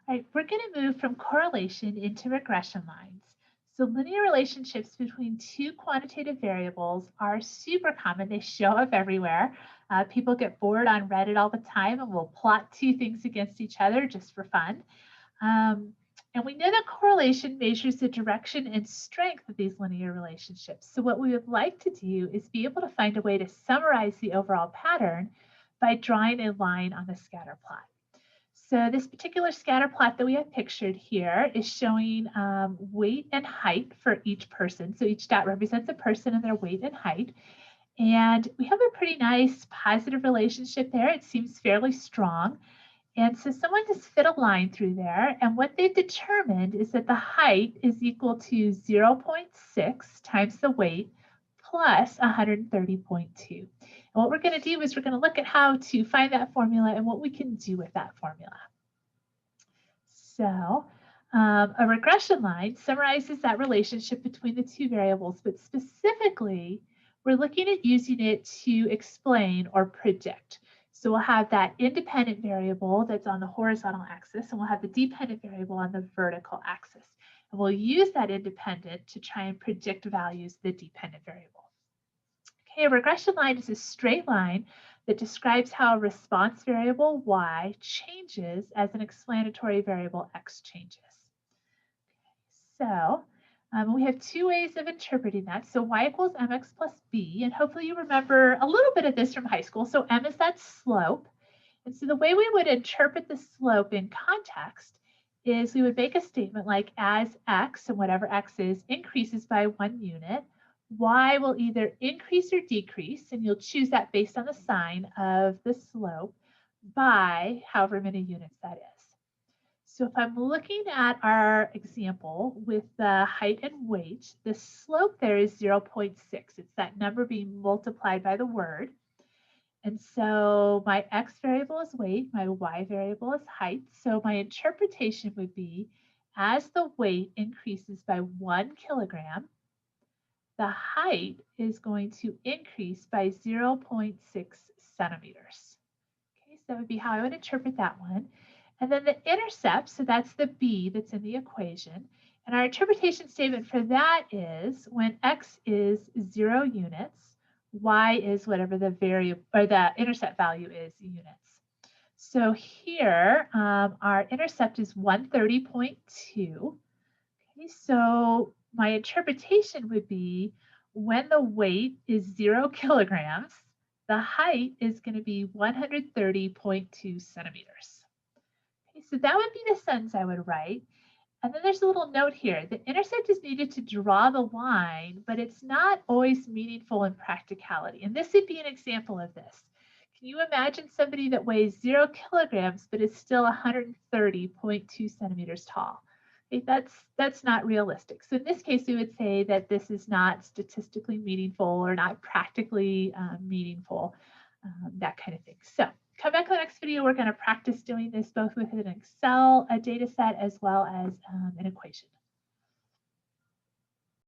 All right, we're going to move from correlation into regression lines. So linear relationships between two quantitative variables are super common. They show up everywhere. People get bored on Reddit all the time and will plot two things against each other just for fun. And we know that correlation measures the direction and strength of these linear relationships. So what we would like to do is be able to find a way to summarize the overall pattern by drawing a line on the scatter plot. So this particular scatter plot that we have pictured here is showing weight and height for each person. So each dot represents a person and their weight and height. And we have a pretty nice positive relationship there. It seems fairly strong. And so someone just fit a line through there. And what they've determined is that the height is equal to 0.6 times the weight plus 130.2. And what we're going to do is we're going to look at how to find that formula and what we can do with that formula. So a regression line summarizes that relationship between the two variables, but specifically, we're looking at using it to explain or predict. So we'll have that independent variable that's on the horizontal axis, and we'll have the dependent variable on the vertical axis. And we'll use that independent to try and predict values of the dependent variable. Okay, a regression line is a straight line that describes how a response variable y changes as an explanatory variable x changes. So we have two ways of interpreting that. So y equals mx plus b, and hopefully you remember a little bit of this from high school. So m is that slope. And so the way we would interpret the slope in context is we would make a statement like as x, and whatever x is, increases by 1 unit, y will either increase or decrease, and you'll choose that based on the sign of the slope by however many units that is. So if I'm looking at our example with the height and weight, the slope there is 0.6. It's that number being multiplied by the word. And so my x variable is weight, my y variable is height. So my interpretation would be as the weight increases by 1 kilogram, the height is going to increase by 0.6 centimeters. Okay, so that would be how I would interpret that one. And then the intercept, so that's the b that's in the equation. And our interpretation statement for that is when x is 0 units, y is whatever the variable or the intercept value is units. So here, our intercept is 130.2. Okay, so my interpretation would be when the weight is 0 kilograms, the height is going to be 130.2 centimeters. Okay, so that would be the sentence I would write. And then there's a little note here. The intercept is needed to draw the line, but it's not always meaningful in practicality. And this would be an example of this. Can you imagine somebody that weighs 0 kilograms, but is still 130.2 centimeters tall? Okay, that's not realistic. So in this case, we would say that this is not statistically meaningful or not practically meaningful, that kind of thing. So come back to the next video. We're going to practice doing this both with an Excel data set as well as an equation.